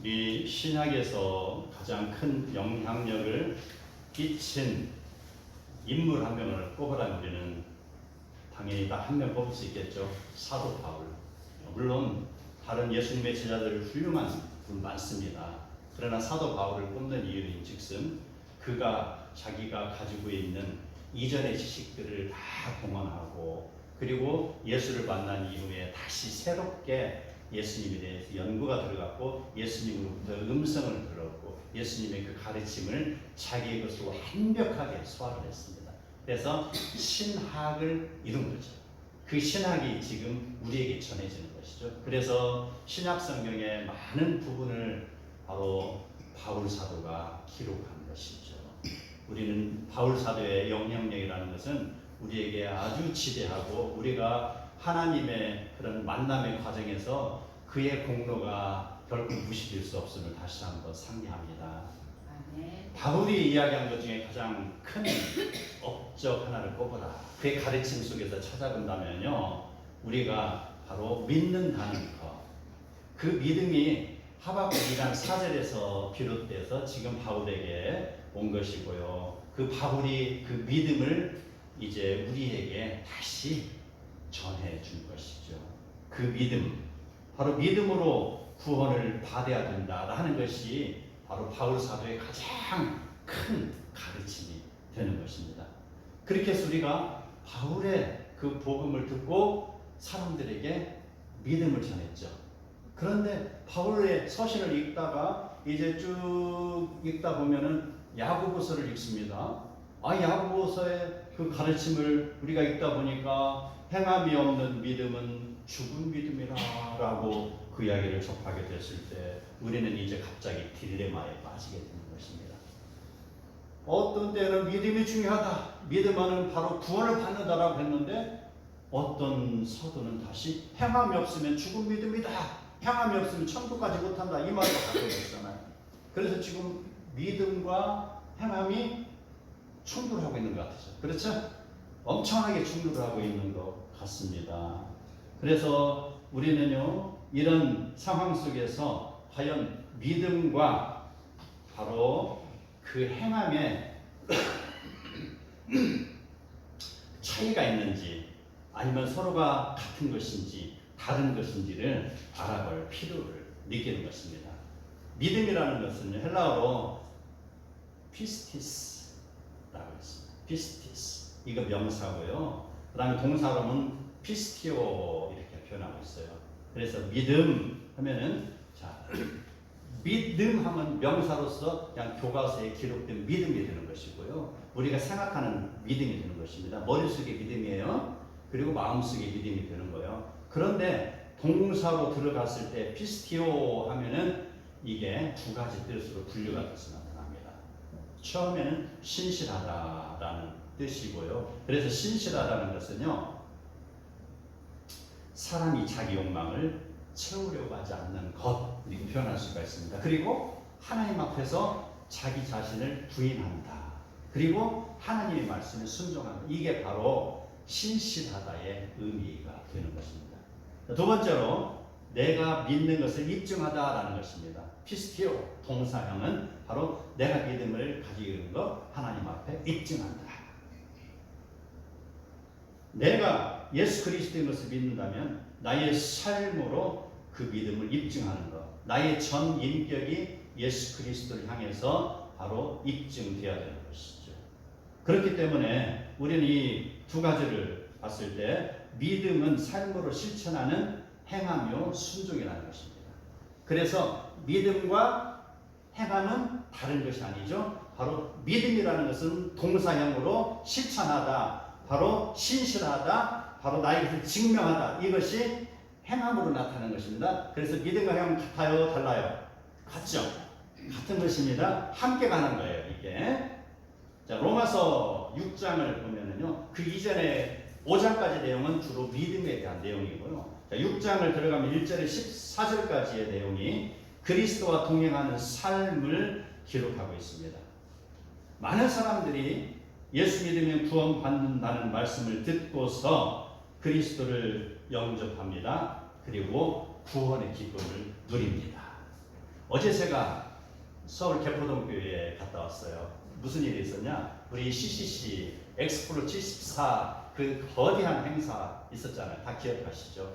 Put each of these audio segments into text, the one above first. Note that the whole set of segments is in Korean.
이 신약에서 가장 큰 영향력을 끼친 인물 한 명을 꼽으라면 우리는 당연히 딱 한 명 꼽을 수 있겠죠. 사도 바울. 물론 다른 예수님의 제자들 훌륭한 분 많습니다. 그러나 사도 바울을 꼽는 이유는 즉슨 그가 자기가 가지고 있는 이전의 지식들을 다 동원하고 그리고 예수를 만난 이후에 다시 새롭게 예수님에 대해서 연구가 들어갔고 예수님으로부터 음성을 들었고 예수님의 그 가르침을 자기의 것으로 완벽하게 소화를 했습니다. 그래서 신학을 이룬 거죠. 그 신학이 지금 우리에게 전해지는 것이죠. 그래서 신약 성경의 많은 부분을 바로 바울 사도가 기록한 것이죠. 우리는 바울 사도의 영향력이라는 것은 우리에게 아주 지대하고 우리가 하나님의 그런 만남의 과정에서 그의 공로가 결코 무시될 수 없음을 다시 한번 상기합니다. 바울이 이야기한 것 중에 가장 큰 업적 하나를 꼽아라. 그의 가르침 속에서 찾아본다면요, 우리가 바로 믿는다는 것. 그 믿음이 하박국 2장 4절에서 비롯돼서 지금 바울에게 온 것이고요. 그 바울이 그 믿음을 이제 우리에게 다시 전해 준 것이죠. 그 믿음, 바로 믿음으로 구원을 받아야 된다라는 것이 바로 바울 사도의 가장 큰 가르침이 되는 것입니다. 그렇게 해서 우리가 바울의 그 복음을 듣고 사람들에게 믿음을 전했죠. 그런데 바울의 서신을 읽다가 이제 쭉 읽다 보면은 야고보서를 읽습니다. 야고보서의 그 가르침을 우리가 읽다 보니까 행함이 없는 믿음은 죽은 믿음이라고 그 이야기를 접하게 됐을 때 우리는 이제 갑자기 딜레마에 빠지게 되는 것입니다. 어떤 때는 믿음이 중요하다. 믿음은 바로 구원을 받는다라고 했는데 어떤 서도는 다시 행함이 없으면 죽은 믿음이다. 행함이 없으면 천국 가지 못한다. 이 말을 갖고 있잖아요. 그래서 지금 믿음과 행함이 충돌하고 있는 것 같아요. 그렇죠? 엄청나게 충돌하고 있는 것 같습니다. 그래서 우리는요, 이런 상황 속에서 과연 믿음과 바로 그 행함에 차이가 있는지 아니면 서로가 같은 것인지 다른 것인지를 알아볼 필요를 느끼는 것입니다. 믿음이라는 것은 헬라어로 피스티스라고 했습니다. 피스티스. 이거 명사고요. 그 다음에 동사로는 피스티오 이렇게 표현하고 있어요. 그래서 믿음 하면은 자 믿음 하면 명사로서 그냥 교과서에 기록된 믿음이 되는 것이고요. 우리가 생각하는 믿음이 되는 것입니다. 머릿속에 믿음이에요. 그리고 마음속에 믿음이 되는 거예요. 그런데 동사로 들어갔을 때 피스티오 하면은 이게 두 가지 뜻으로 분류가 돼서 나타납니다. 처음에는 신실하다라는 뜻이고요. 그래서 신실하다는 것은요, 사람이 자기 욕망을 채우려고 하지 않는 것, 이렇게 표현할 수가 있습니다. 그리고 하나님 앞에서 자기 자신을 부인한다. 그리고 하나님의 말씀에 순종한다. 이게 바로 신실하다의 의미가 되는 것입니다. 두 번째로 내가 믿는 것을 입증하다라는 것입니다. 피스티오 동사형은 바로 내가 믿음을 가지고 있는 것, 하나님 앞에 입증한다. 내가 예수 그리스도의 것을 믿는다면 나의 삶으로 그 믿음을 입증하는 것, 나의 전 인격이 예수 그리스도를 향해서 바로 입증되어야 되는 것이죠. 그렇기 때문에 우리는 이 두 가지를 봤을 때 믿음은 삶으로 실천하는 행함이요 순종이라는 것입니다. 그래서 믿음과 행함은 다른 것이 아니죠. 바로 믿음이라는 것은 동사형으로 실천하다, 바로 신실하다, 바로 나의 것을 증명하다. 이것이 행함으로 나타나는 것입니다. 그래서 믿음과 행함은 같아요? 달라요? 같죠? 같은 것입니다. 함께 가는 거예요, 이게. 자, 로마서 6장을 보면은요, 그 이전에 5장까지 내용은 주로 믿음에 대한 내용이고요. 자, 6장을 들어가면 1절에 14절까지의 내용이 그리스도와 동행하는 삶을 기록하고 있습니다. 많은 사람들이 예수 믿으면 구원받는다는 말씀을 듣고서 그리스도를 영접합니다. 그리고 구원의 기쁨을 누립니다. 어제 제가 서울 개포동교회에 갔다 왔어요. 무슨 일이 있었냐? 우리 CCC 엑스프로 74 그 거대한 행사 있었잖아요. 다 기억하시죠?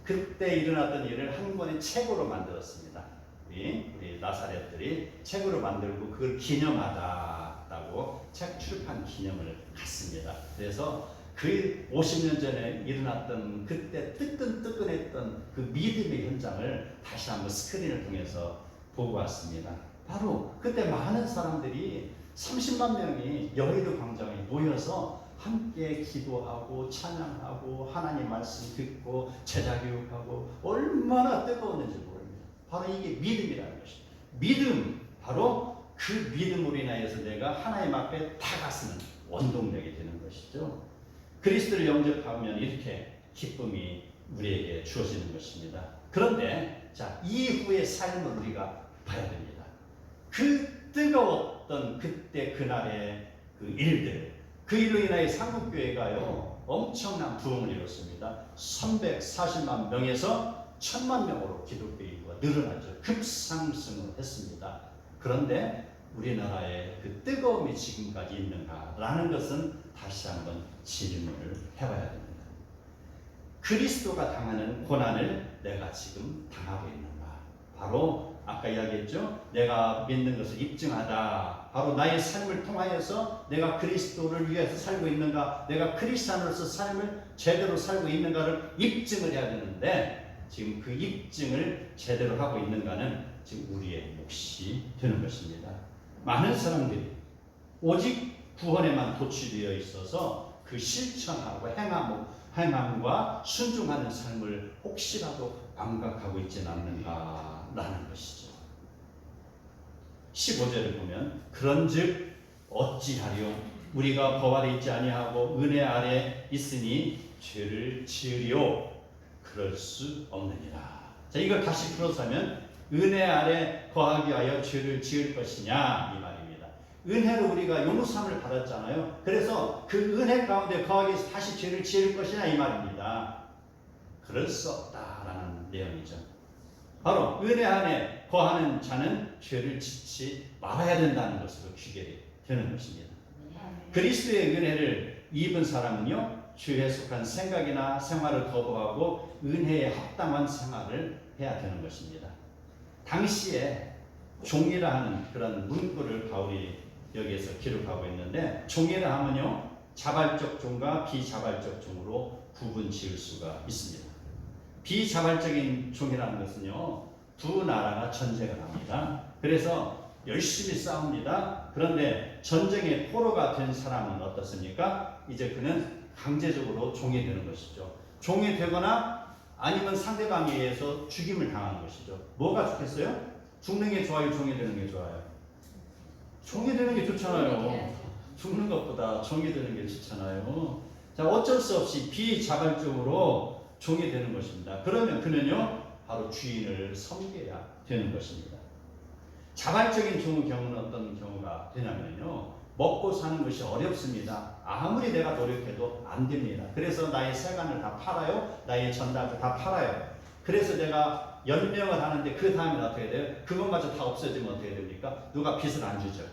그때 일어났던 일을 한 권의 책으로 만들었습니다. 우리 나사렛들이 책으로 만들고 그걸 기념하다고 책 출판 기념을 갔습니다. 그래서 그 50년 전에 일어났던 그때 뜨끈뜨끈했던 그 믿음의 현장을 다시 한번 스크린을 통해서 보고 왔습니다. 바로 그때 많은 사람들이 30만 명이 여의도 광장에 모여서 함께 기도하고 찬양하고 하나님 말씀 듣고 제자교육하고 얼마나 뜨거웠는지 모릅니다. 바로 이게 믿음이라는 것입니다. 믿음, 바로 그 믿음으로 인하여서 내가 하나님 앞에 다가서는 원동력이 되는 것이죠. 그리스도를 영접하면 이렇게 기쁨이 우리에게 주어지는 것입니다. 그런데 자, 이후의 삶을 우리가 봐야 됩니다. 그 뜨거웠던 그때 그날의 그 일들, 그 일로 인하여 삼국교회가요 엄청난 부흥을 이뤘습니다. 340만 명에서 1000만 명으로 기독교 인구가 늘어나죠. 급상승을 했습니다. 그런데 우리나라의 그 뜨거움이 지금까지 있는가라는 것은 다시 한번 질문을 해봐야 됩니다. 그리스도가 당하는 고난을 내가 지금 당하고 있는가? 바로 아까 이야기했죠. 내가 믿는 것을 입증하다. 바로 나의 삶을 통하여서 내가 그리스도를 위해서 살고 있는가, 내가 크리스찬으로서 삶을 제대로 살고 있는가를 입증을 해야 되는데 지금 그 입증을 제대로 하고 있는가는 지금 우리의 몫이 되는 것입니다. 많은 사람들이 오직 구원에만 도취되어 있어서 그 실천하고 행함과 순종하는 삶을 혹시라도 망각하고 있지는 않는가라는 것이죠. 15절을 보면 그런즉 어찌하리요 우리가 법 아래 있지 아니하고 은혜 아래 있으니 죄를 지으리요 그럴 수 없느니라. 자, 이걸 다시 풀어서 하면 은혜 아래 거하기 위하여 죄를 지을 것이냐 이 말입니다. 은혜로 우리가 용서함을 받았잖아요. 그래서 그 은혜 가운데 거하기 위해서 다시 죄를 지을 것이냐 이 말입니다. 그럴 수 없다라는 내용이죠. 바로 은혜 안에 거하는 자는 죄를 짓지 말아야 된다는 것으로 귀결이 되는 것입니다. 그리스도의 은혜를 입은 사람은요 죄에 속한 생각이나 생활을 거부하고 은혜에 합당한 생활을 해야 되는 것입니다. 당시에 종이라 하는 그런 문구를 바울이 여기에서 기록하고 있는데 종이라 하면요 자발적 종과 비자발적 종으로 구분 지을 수가 있습니다. 비자발적인 종이라는 것은요 두 나라가 전쟁을 합니다. 그래서 열심히 싸웁니다. 그런데 전쟁의 포로가 된 사람은 어떻습니까? 이제 그는 강제적으로 종이 되는 것이죠. 종이 되거나 아니면 상대방에 의해서 죽임을 당하는 것이죠. 뭐가 좋겠어요? 죽는 게 좋아요? 종이 되는 게 좋아요? 종이 되는 게 좋잖아요. 죽는 것보다 종이 되는 게 좋잖아요. 자, 어쩔 수 없이 비자발적으로 종이 되는 것입니다. 그러면 그는요 바로 주인을 섬겨야 되는 것입니다. 자발적인 종의 경우는 어떤 경우가 되냐면요 먹고 사는 것이 어렵습니다. 아무리 내가 노력해도 안 됩니다. 그래서 나의 세간을 다 팔아요. 나의 전당을 다 팔아요. 그래서 내가 연명을 하는데 그 다음에 어떻게 돼요? 그것마저 다 없어지면 어떻게 됩니까? 누가 빚을 안 주죠.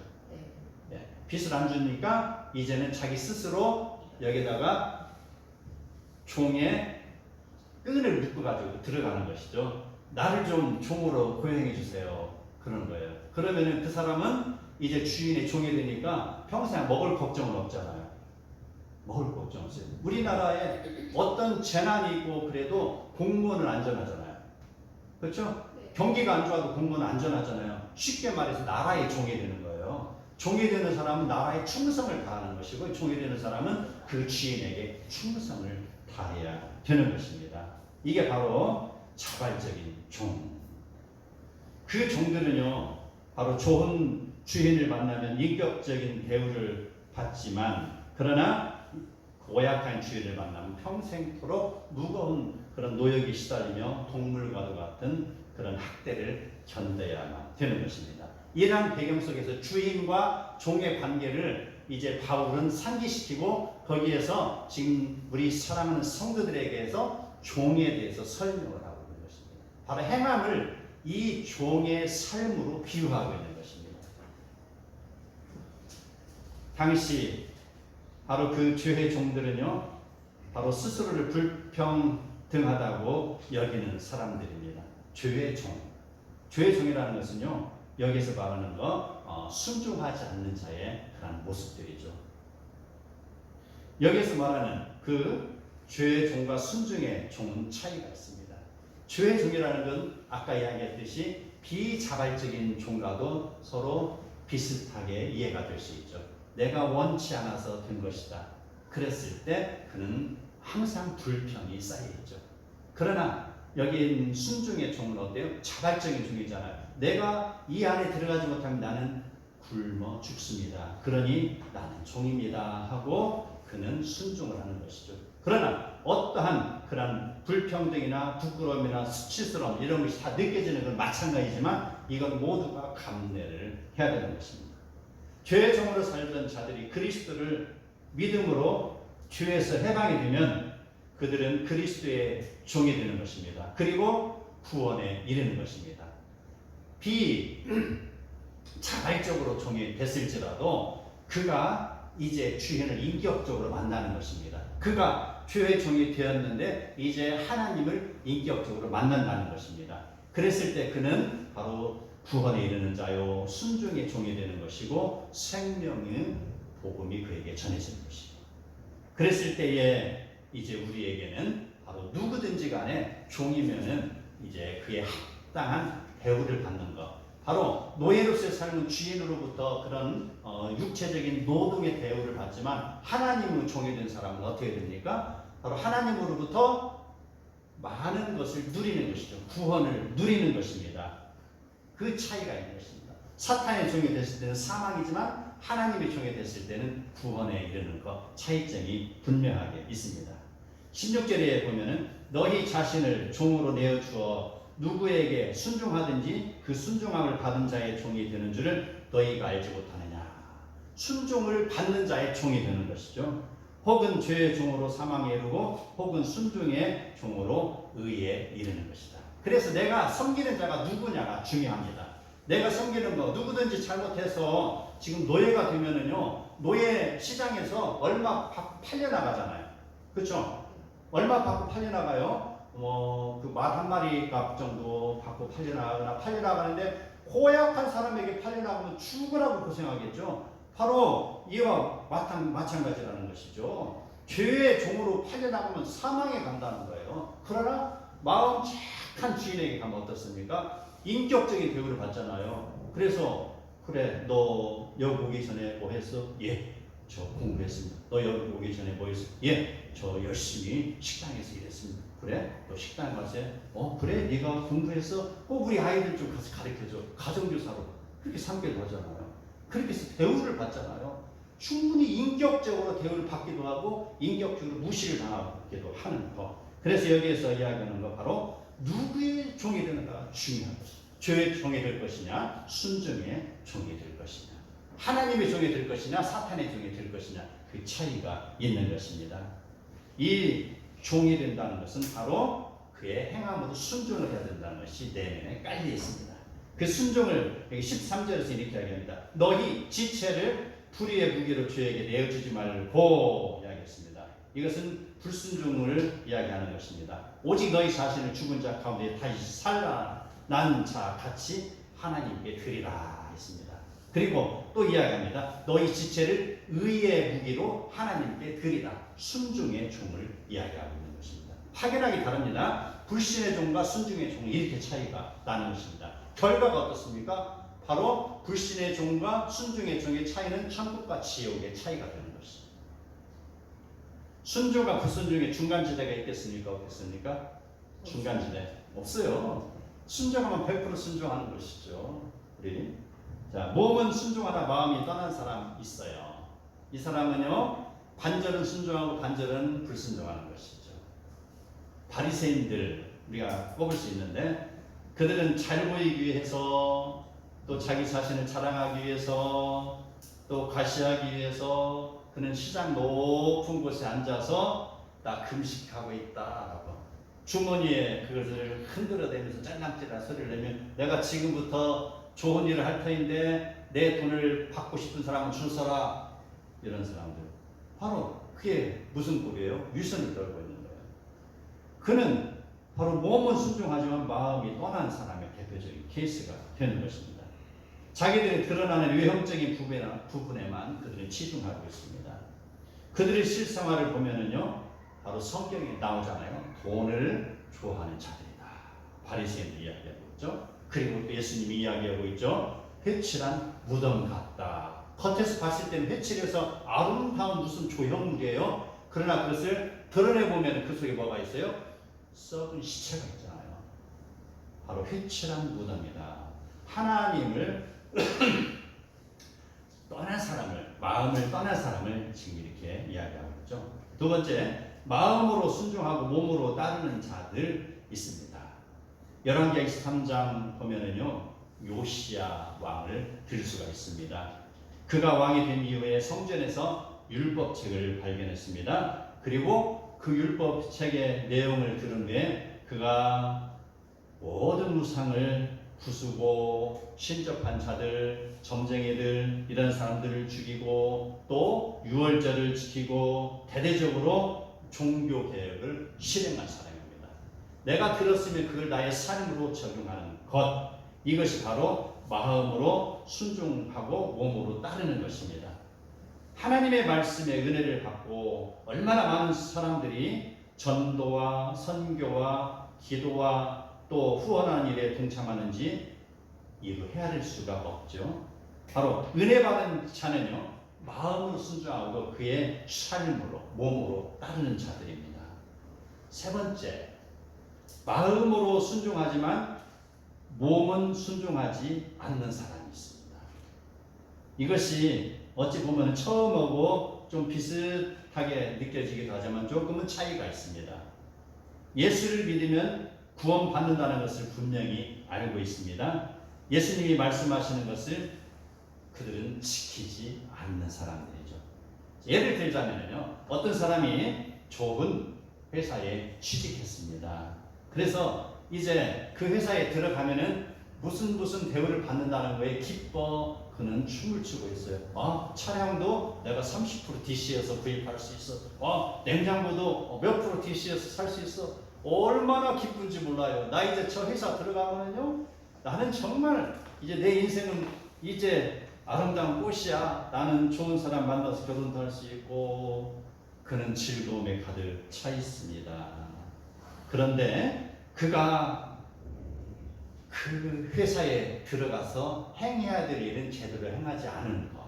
네. 빚을 안 주니까 이제는 자기 스스로 여기다가 종의 끈을 묶어가지고 들어가는 것이죠. 나를 좀 종으로 고용해 주세요. 그런 거예요. 그러면은 그 사람은 이제 주인의 종이 되니까 평생 먹을 걱정은 없잖아요. 먹을 걱정 없어요. 우리나라에 어떤 재난이 있고 그래도 공무원은 안전하잖아요. 그렇죠? 경기가 안 좋아도 공무원은 안전하잖아요. 쉽게 말해서 나라의 종이 되는 거예요. 종이 되는 사람은 나라에 충성을 다하는 것이고 종이 되는 사람은 그 주인에게 충성을 다해야 되는 것입니다. 이게 바로 자발적인 종. 그 종들은요 바로 좋은 주인을 만나면 인격적인 대우를 받지만 그러나 고약한 주인을 만나면 평생토록 무거운 그런 노역이 시달리며 동물과도 같은 그런 학대를 견뎌야만 되는 것입니다. 이러한 배경 속에서 주인과 종의 관계를 이제 바울은 상기시키고 거기에서 지금 우리 사랑하는 성도들에게서 종에 대해서 설명을 하고 있는 것입니다. 바로 행함을 이 종의 삶으로 비유하고 있는 것입니다. 당시 바로 그 죄의 종들은요, 바로 스스로를 불평등하다고 여기는 사람들입니다. 죄의 종. 죄의 종이라는 것은요, 여기서 말하는 순종하지 않는 자의 그런 모습들이죠. 여기서 말하는 그 죄의 종과 순종의 종은 차이가 있습니다. 죄의 종이라는 건 아까 이야기했듯이 비자발적인 종과도 서로 비슷하게 이해가 될 수 있죠. 내가 원치 않아서 된 것이다. 그랬을 때 그는 항상 불평이 쌓여있죠. 그러나 여기 순종의 종은 어때요? 자발적인 종이잖아요. 내가 이 안에 들어가지 못하면 나는 굶어 죽습니다. 그러니 나는 종입니다 하고 그는 순종을 하는 것이죠. 그러나 어떠한 그런 불평등이나 부끄러움이나 수치스러움 이런 것이 다 느껴지는 건 마찬가지지만 이건 모두가 감내를 해야 되는 것입니다. 죄의 종으로 살던 자들이 그리스도를 믿음으로 죄에서 해방이 되면 그들은 그리스도의 종이 되는 것입니다. 그리고 구원에 이르는 것입니다. 비자발적으로 종이 됐을지라도 그가 이제 주인을 인격적으로 만나는 것입니다. 그가 죄의 종이 되었는데 이제 하나님을 인격적으로 만난다는 것입니다. 그랬을 때 그는 바로 구원에 이르는 자요 순종의 종이 되는 것이고 생명의 복음이 그에게 전해지는 것입니다. 그랬을 때에 이제 우리에게는 바로 누구든지 간에 종이면은 이제 그에 합당한 대우를 받는 것. 바로 노예로서의 삶은 주인으로부터 그런 육체적인 노동의 대우를 받지만 하나님의 종이 된 사람은 어떻게 됩니까? 바로 하나님으로부터 많은 것을 누리는 것이죠. 구원을 누리는 것입니다. 그 차이가 있는 것입니다. 사탄의 종이 됐을 때는 사망이지만 하나님의 종이 됐을 때는 구원에 이르는 것, 차이점이 분명하게 있습니다. 16절에 보면은 너희 자신을 종으로 내어주어 누구에게 순종하든지 그 순종함을 받은 자의 종이 되는 줄을 너희가 알지 못하느냐. 순종을 받는 자의 종이 되는 것이죠. 혹은 죄의 종으로 사망에 이르고 혹은 순종의 종으로 의에 이르는 것이다. 그래서 내가 섬기는 자가 누구냐가 중요합니다. 내가 섬기는 거 누구든지 잘못해서 지금 노예가 되면은요, 노예 시장에서 얼마 받고 팔려나가잖아요. 그렇죠? 얼마 받고 팔려나가요? 그 말 한 마리 값 정도 받고 팔려나가는데 고약한 사람에게 팔려나가면 죽으라고 고생하겠죠. 바로 이와 마찬가지라는 것이죠. 죄의 종으로 팔려나가면 사망에 간다는 거예요. 그러나 마음 착한 주인에게 가면 어떻습니까? 인격적인 대우를 받잖아요. 그래서 그래 너 여기 오기 전에 뭐 했어? 예, 저 공부했습니다. 너 여기 오기 전에 뭐 했어? 예, 저 열심히 식당에서 일했습니다. 그래? 너 식당 가서 그래? 네가 공부해서 꼭 우리 아이들 좀 가서 가르쳐줘. 가정교사로 그렇게 상대를 하잖아요. 그렇게 해서 대우를 받잖아요. 충분히 인격적으로 대우를 받기도 하고 인격적으로 무시를 당하기도 하는 것. 그래서 여기에서 이야기하는 거 바로 누구의 종이 되는가가 중요한 것입니다. 죄의 종이 될 것이냐 순종의 종이 될 것이냐 하나님의 종이 될 것이냐 사탄의 종이 될 것이냐 그 차이가 있는 것입니다. 이 종이 된다는 것은 바로 그의 행함으로 순종을 해야 된다는 것이 내면에 깔려 있습니다. 그 순종을 여기 13절에서 이렇게 이야기합니다. 너희 지체를 불의의 무기로 죄에게 내어주지 말고 이야기했습니다. 이것은 불순종을 이야기하는 것입니다. 오직 너희 자신을 죽은 자 가운데 다시 살아난 자 같이 하나님께 드리라 했습니다. 그리고 또 이야기합니다. 너희 지체를 의의 무기로 하나님께 드리라. 순종의 종을 이야기하고 있는 것입니다. 확연하게 다릅니다. 불신의 종과 순종의 종이 이렇게 차이가 나는 것입니다. 결과가 어떻습니까? 바로 불신의 종과 순종의 종의 차이는 천국과 지옥의 차이가 되는 것입니다. 순종과 불순종의 중간지대가 있겠습니까? 없겠습니까? 중간지대 없어요. 순종하면 100% 순종하는 것이죠. 우리 자, 몸은 순종하다 마음이 떠난 사람 있어요. 이 사람은요 반절은 순종하고 반절은 불순종하는 것이죠. 바리새인들 우리가 꼽을 수 있는데 그들은 잘 보이기 위해서 또 자기 자신을 자랑하기 위해서 또 과시하기 위해서 그는 시장 높은 곳에 앉아서 나 금식하고 있다라고 주머니에 그것을 흔들어대면서 짤랑짤랑 소리를 내면 내가 지금부터 좋은 일을 할 터인데 내 돈을 받고 싶은 사람은 줄 서라. 이런 사람들. 바로 그게 무슨 꼴이에요? 위선을 떨고 있는 거예요. 그는 바로 몸은 순종하지만 마음이 떠난 사람의 대표적인 케이스가 되는 것입니다. 자기들이 드러나는 외형적인 부분에만 그들은 치중하고 있습니다. 그들의 실생활을 보면은요, 바로 성경에 나오잖아요. 돈을 좋아하는 자들이다. 바리새인들 이야기하고 있죠. 그리고 또 예수님이 이야기하고 있죠. 회칠한 무덤 같다. 겉에서 봤을 때는 회칠해서 아름다운 무슨 조형물이에요. 그러나 그것을 드러내 보면 그 속에 뭐가 있어요? 썩은 시체가 있잖아요. 바로 회칠한 무덤이다. 하나님을 떠난 사람을, 마음을 떠난 사람을 지금 이렇게 이야기하고 있죠. 두 번째, 마음으로 순종하고 몸으로 따르는 자들 있습니다. 열왕기하 23장 보면은요, 요시야 왕을 들 수가 있습니다. 그가 왕이 된 이후에 성전에서 율법책을 발견했습니다. 그리고 그 율법책의 내용을 들은 후에 그가 모든 우상을 부수고 신접한 자들, 점쟁이들 이런 사람들을 죽이고 또 유월절을 지키고 대대적으로 종교 개혁을 실행한 사람입니다. 내가 들었으면 그걸 나의 삶으로 적용하는 것, 이것이 바로 마음으로 순종하고 몸으로 따르는 것입니다. 하나님의 말씀에 은혜를 받고 얼마나 많은 사람들이 전도와 선교와 기도와 또 후원하는 일에 동참하는지 이루 헤아릴 수가 없죠. 바로 은혜 받은 자는요, 마음으로 순종하고 그의 삶으로 몸으로 따르는 자들입니다. 세 번째, 마음으로 순종하지만 몸은 순종하지 않는 사람이 있습니다. 이것이 어찌 보면 처음하고 좀 비슷하게 느껴지기도 하지만 조금은 차이가 있습니다. 예수를 믿으면 구원받는다는 것을 분명히 알고 있습니다. 예수님이 말씀하시는 것을 그들은 지키지 않는 사람들이죠. 예를 들자면요, 어떤 사람이 좋은 회사에 취직했습니다. 그래서 이제 그 회사에 들어가면은 무슨 대우를 받는다는 거에 기뻐 그는 춤을 추고 있어요. 차량도 내가 30% DC에서 구입할 수 있어. 냉장고도 몇 프로 DC에서 살 수 있어. 얼마나 기쁜지 몰라요. 나 이제 저 회사 들어가면요, 나는 정말 이제 내 인생은 이제 아름다운 꽃이야. 나는 좋은 사람 만나서 결혼도 할 수 있고. 그는 즐거움에 가득 차 있습니다. 그런데 그가 그 회사에 들어가서 행해야 될 일은 제대로 행하지 않은 것,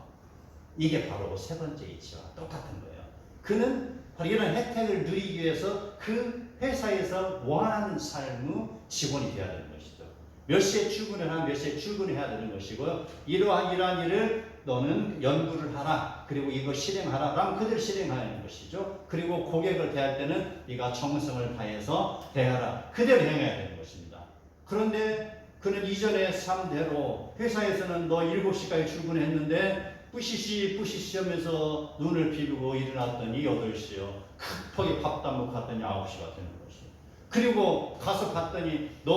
이게 바로 세 번째 이치와 똑같은 거예요. 그는 바로 이런 혜택을 누리기 위해서 그 회사에서 원하는 삶의 직원이 되어야 되는 것이죠. 몇 시에 출근을 하면 몇 시에 출근해야 되는 것이고요. 이러한 일을 너는 연구를 하라. 그리고 이거 실행하라. 그럼 그대로 실행하는 것이죠. 그리고 고객을 대할 때는 네가 정성을 다해서 대하라. 그대로 행해야 되는 것입니다. 그런데 그는 이전의 삶대로 회사에서는 너 7시까지 출근했는데 뿌시시 하면서 눈을 비비고 일어났더니 8시요. 급하게 밥도 안 먹고 갔더니 9시가 되는 것이요. 그리고 가서 봤더니 너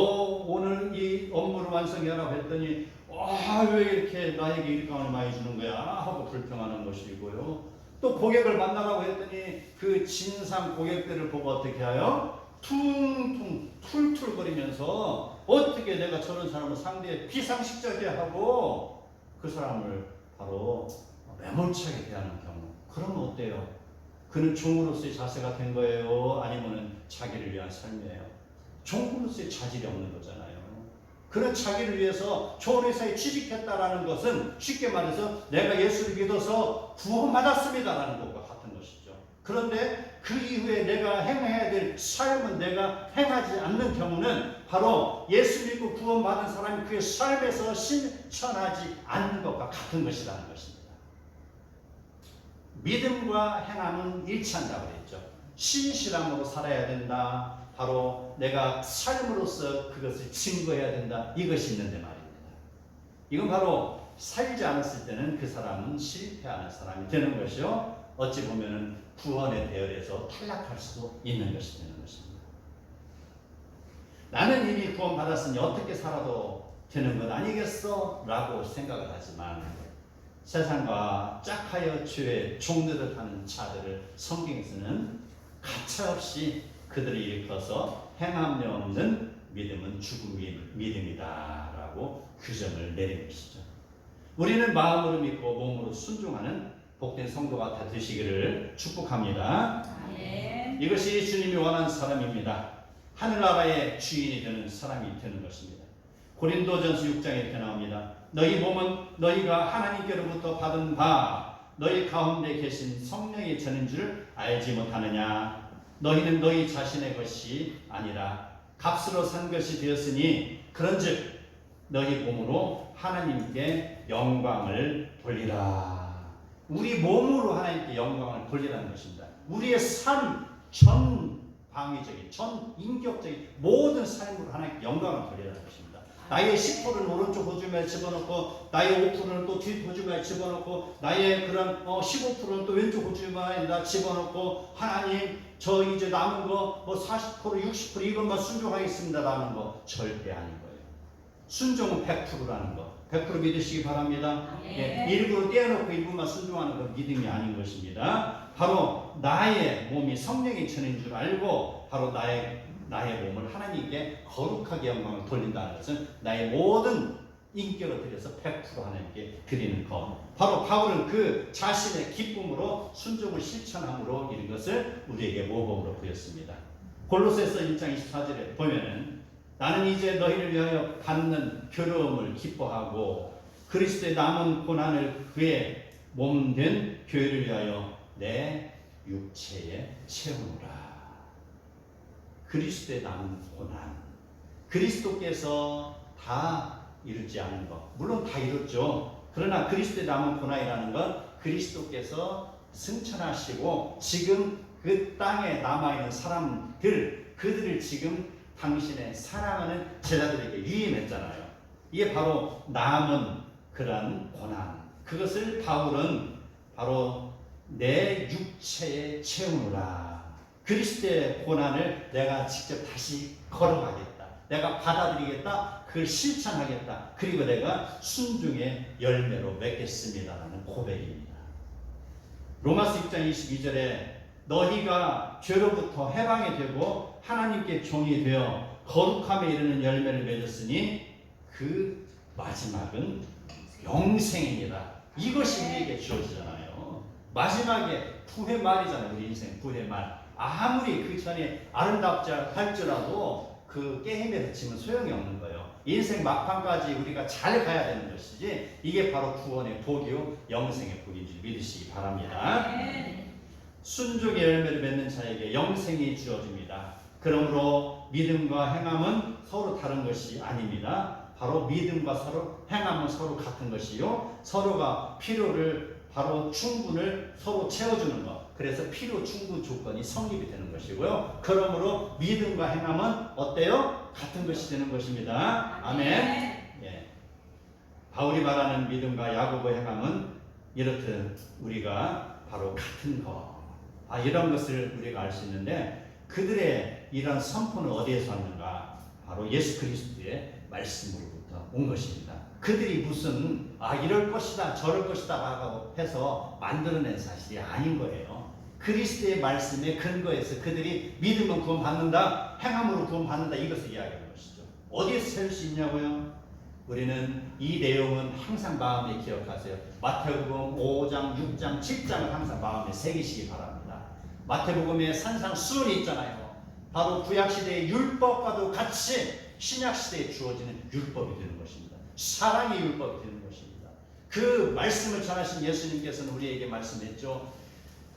오늘 이 업무를 완성해라고 했더니 왜 이렇게 나에게 일감을 많이 주는 거야 하고 불평하는 것이고요. 또 고객을 만나라고 했더니 그 진상 고객들을 보고 어떻게 해요? 퉁퉁 툴툴거리면서 어떻게 내가 저런 사람을 상대해 비상식적이게 하고 그 사람을 바로 매몰차게 대하는 경우. 그러면 어때요? 그는 종으로서의 자세가 된 거예요? 아니면 자기를 위한 삶이에요? 종으로서의 자질이 없는 거잖아요. 그는 자기를 위해서 좋은 회사에 취직했다라는 것은 쉽게 말해서 내가 예수를 믿어서 구원받았습니다라는 것과 같은 것이죠. 그런데 그 이후에 내가 행해야 될 삶은 내가 행하지 않는 경우는 바로 예수 믿고 구원받은 사람이 그의 삶에서 실천하지 않는 것과 같은 것이라는 것입니다. 믿음과 행함은 일치한다고 그랬죠. 신실함으로 살아야 된다. 바로 내가 삶으로서 그것을 증거해야 된다. 이것이 있는데 말입니다. 이건 바로 살지 않았을 때는 그 사람은 실패하는 사람이 되는 것이요. 어찌 보면은 구원의 대열에서 탈락할 수도 있는 것이 되는 것입니다. 나는 이미 구원받았으니 어떻게 살아도 되는 것 아니겠어? 라고 생각을 하지만 세상과 짝하여 주의 종들을 하는 자들을 성경에서는 가차없이 그들이 일컬어서 행함이 없는 믿음은 죽음의 믿음이다 라고 규정을 내린 것이죠. 우리는 마음으로 믿고 몸으로 순종하는 복된 성도가 다 되시기를 축복합니다. 아멘. 이것이 주님이 원하는 사람입니다. 하늘나라의 주인이 되는 사람이 되는 것입니다. 고린도전서 6장에 이렇게 나옵니다. 너희 몸은 너희가 하나님께로부터 받은 바 너희 가운데 계신 성령의 전인 줄 알지 못하느냐. 너희는 너희 자신의 것이 아니라 값으로 산 것이 되었으니 그런즉 너희 몸으로 하나님께 영광을 돌리라. 우리 몸으로 하나님께 영광을 돌리라는 것입니다. 우리의 삶 전방위적인 전인격적인 모든 삶으로 하나님께 영광을 돌리라는 것입니다. 나의 10%는 오른쪽 호주머니에 집어넣고 나의 5%는 또 뒷 호주머니에 집어넣고 나의 그런 15%는 또 왼쪽 호주머니에다 집어넣고 하나님 저 이제 남은 거 뭐 40% 60% 이것만 순종하겠습니다라는 거 절대 아닌 거예요. 순종은 100%라는 거 100% 믿으시기 바랍니다. 예, 일부러 떼어놓고 일부만 순종하는 건 믿음이 아닌 것입니다. 바로 나의 몸이 성령의 전인 줄 알고 바로 나의 몸을 하나님께 거룩하게 영광을 돌린다는 것은 나의 모든 인격을 들여서 100% 하나님께 드리는 것. 바로 바울은 그 자신의 기쁨으로 순종을 실천함으로 이런 것을 우리에게 모범으로 보였습니다. 골로새서 1장 24절에 보면은 나는 이제 너희를 위하여 받는 괴로움을 기뻐하고 그리스도의 남은 고난을 그의 몸된 교회를 위하여 내 육체에 채우노라. 그리스도의 남은 고난, 그리스도께서 다 이루지 않은 것, 물론 다 이뤘죠. 그러나 그리스도의 남은 고난이라는 건 그리스도께서 승천하시고 지금 그 땅에 남아있는 사람들, 그들을 지금 당신의 사랑하는 제자들에게 유임했잖아요. 이게 바로 남은 그런 고난, 그것을 바울은 바로 내 육체에 채우노라. 그리스도의 고난을 내가 직접 다시 걸어가겠다. 내가 받아들이겠다. 그걸 실천하겠다. 그리고 내가 순종의 열매로 맺겠습니다라는 고백입니다. 로마서 6장 22절에 너희가 죄로부터 해방이 되고 하나님께 종이 되어 거룩함에 이르는 열매를 맺었으니 그 마지막은 영생입니다. 이것이 우리에게 주어지잖아요. 마지막에 부활말이잖아요. 우리 인생 부활말. 아무리 그 전에 아름답지 할지라도 그 게임에 그치면 소용이 없는 거예요. 인생 막판까지 우리가 잘 가야 되는 것이지 이게 바로 구원의 복이요 영생의 복인 줄 믿으시기 바랍니다. 순종의 열매를 맺는 자에게 영생이 주어집니다. 그러므로 믿음과 행함은 서로 다른 것이 아닙니다. 바로 믿음과 서로 행함은 서로 같은 것이요 서로가 필요를 바로 충분을 서로 채워주는 것. 그래서 필요 충분 조건이 성립이 되는 것이고요. 그러므로 믿음과 행함은 어때요? 같은 것이 되는 것입니다. 아멘. 예. 바울이 말하는 믿음과 야고보의 행함은 이렇듯 우리가 바로 같은 것. 이런 것을 우리가 알 수 있는데 그들의 이런 선포는 어디에서 왔는가? 바로 예수 그리스도의 말씀으로부터 온 것입니다. 그들이 무슨 이럴 것이다 저럴 것이다 라고 해서 만들어낸 사실이 아닌 거예요. 그리스도의 말씀에 근거해서 그들이 믿으면 구원받는다, 행함으로 구원받는다 이것을 이야기하는 것이죠. 어디에서 세울 수 있냐고요? 우리는 이 내용은 항상 마음에 기억하세요. 마태복음 5장, 6장, 7장을 항상 마음에 새기시기 바랍니다. 마태복음에 산상수훈이 있잖아요. 바로 구약시대의 율법과도 같이 신약시대에 주어지는 율법이 되는 것입니다. 사랑의 율법이 되는 것입니다. 그 말씀을 전하신 예수님께서는 우리에게 말씀했죠.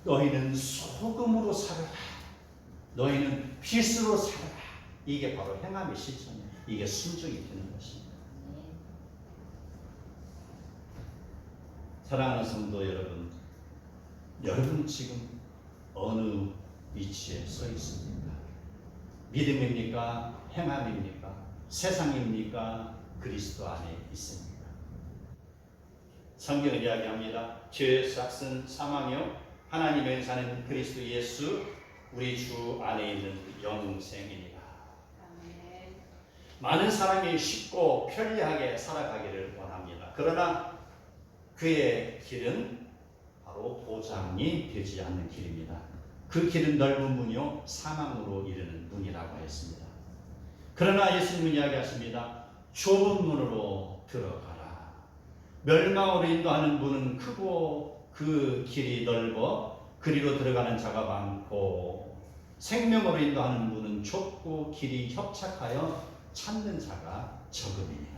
너희는 소금으로 살아라. 너희는 빛으로 살아라. 이게 바로 행함의 실천이에요. 이게 순종이 되는 것입니다. 사랑하는 성도 여러분, 여러분 지금 어느 위치에 서 있습니까? 믿음입니까? 행함입니까? 세상입니까? 그리스도 안에 있습니까? 성경은 이야기합니다. 죄의 삭은 사망이요 하나님의 은사는 그리스도 예수 우리 주 안에 있는 영생이니라. 많은 사람이 쉽고 편리하게 살아가기를 원합니다. 그러나 그의 길은 바로 보장이 되지 않는 길입니다. 그 길은 넓은 문이요 사망으로 이르는 문이라고 했습니다. 그러나 예수님은 이야기하십니다. 좁은 문으로 들어가라. 멸망으로 인도하는 문은 크고 그 길이 넓어 그리로 들어가는 자가 많고 생명으로 인도하는 문은 좁고 길이 협착하여 찾는 자가 적음이니라.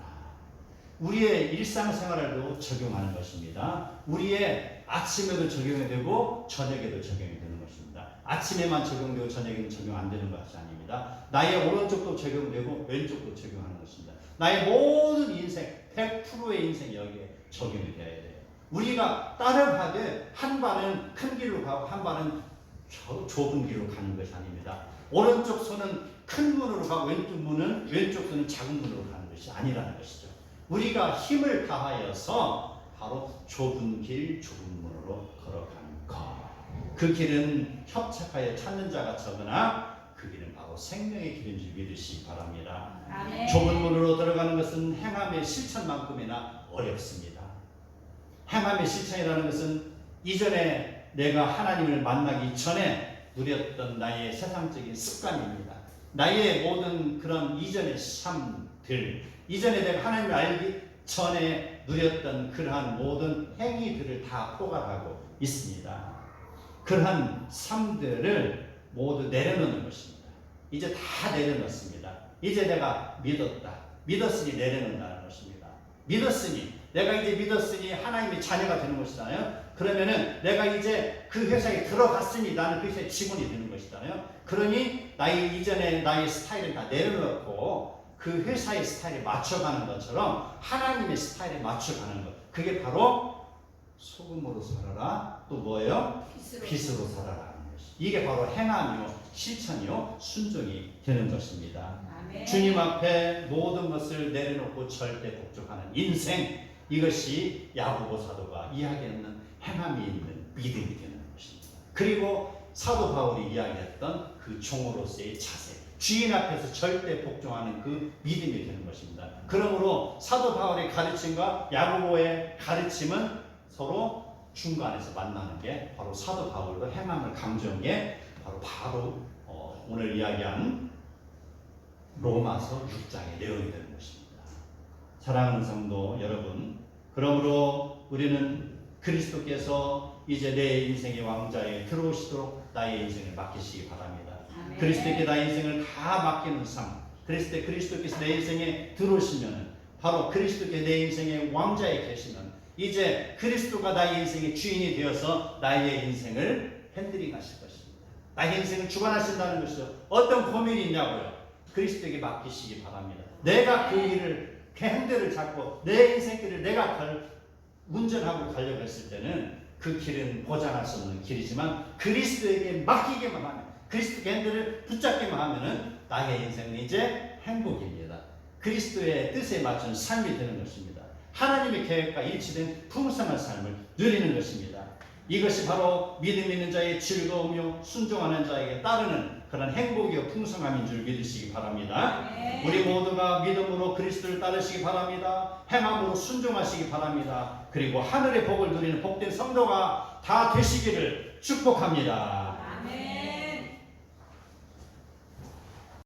우리의 일상생활에도 적용하는 것입니다. 우리의 아침에도 적용이 되고 저녁에도 적용이 되는 것입니다. 아침에만 적용되고 저녁에는 적용 안 되는 것이 아닙니다. 나의 오른쪽도 적용되고 왼쪽도 적용하는 것입니다. 나의 모든 인생 100%의 인생이 여기에 적용이 되어야 돼요. 우리가 따라가되 한 발은 큰 길로 가고 한 발은 좁은 길로 가는 것이 아닙니다. 오른쪽 손은 큰 문으로 가고 왼쪽 손은 작은 문으로 가는 것이 아니라는 것이죠. 우리가 힘을 다하여서 바로 좁은 길, 좁은 문으로 걸어가는 것. 그 길은 협착하여 찾는 자가 적으나 그 길은 바로 생명의 길인 줄 믿으시기 바랍니다. 아멘. 좁은 문으로 들어가는 것은 행함의 실천만큼이나 어렵습니다. 행함의 실천이라는 것은 이전에 내가 하나님을 만나기 전에 누렸던 나의 세상적인 습관입니다. 나의 모든 그런 이전의 삶들, 이전에 내가 하나님을 알기 전에 누렸던 그러한 모든 행위들을 다 포괄하고 있습니다. 그러한 삶들을 모두 내려놓는 것입니다. 이제 다 내려놓습니다. 이제 내가 믿었으니 내려놓는다는 것입니다. 내가 이제 믿었으니 하나님의 자녀가 되는 것이잖아요. 그러면은 내가 이제 그 회사에 들어갔으니 나는 그 회사의 직원이 되는 것이잖아요. 그러니 나의 이전에 나의 스타일을 다 내려놓고 그 회사의 스타일에 맞춰가는 것처럼 하나님의 스타일에 맞춰가는 것. 그게 바로 소금으로 살아라. 또 뭐예요? 빛으로 살아라. 이게 바로 행함이요, 실천이요, 순종이 되는 것입니다. 아멘. 주님 앞에 모든 것을 내려놓고 절대 복종하는 인생, 이것이 야고보 사도가 이야기하는 행함이 있는 믿음이 되는 것입니다. 그리고 사도 바울이 이야기했던 그 종으로서의 자세, 주인 앞에서 절대 복종하는 그 믿음이 되는 것입니다. 그러므로 사도 바울의 가르침과 야고보의 가르침은 서로 중간에서 만나는 게 바로 사도 바울도 행함을 강조한 게 바로 오늘 이야기한 로마서 6장의 내용이 되는 것입니다. 사랑하는 성도 여러분, 그러므로 우리는 그리스도께서 이제 내 인생의 왕자에 들어오시도록 나의 인생을 맡기시기 바랍니다. 아멘. 그리스도께 나의 인생을 다 맡기는 삶, 그리스도께서 내 인생에 들어오시면 바로 그리스도께 내 인생의 왕자에 계시면 이제 그리스도가 나의 인생의 주인이 되어서 나의 인생을 핸들링하실 것입니다. 나의 인생을 주관하신다는 것이죠. 어떤 고민이 있냐고요? 그리스도에게 맡기시기 바랍니다. 내가 그 일을, 그 핸들을 잡고 내 인생길을 내가 운전하고 가려고 했을 때는 그 길은 보장할 수 없는 길이지만 그리스도에게 맡기기만 하면, 그리스도 핸들을 붙잡기만 하면은 나의 인생은 이제 행복입니다. 그리스도의 뜻에 맞춘 삶이 되는 것입니다. 하나님의 계획과 일치된 풍성한 삶을 누리는 것입니다. 이것이 바로 믿음 있는 자의 즐거움이요 순종하는 자에게 따르는 그런 행복이요 풍성함인 줄 믿으시기 바랍니다. 네. 우리 모두가 믿음으로 그리스도를 따르시기 바랍니다. 행함으로 순종하시기 바랍니다. 그리고 하늘의 복을 누리는 복된 성도가 다 되시기를 축복합니다. 아멘.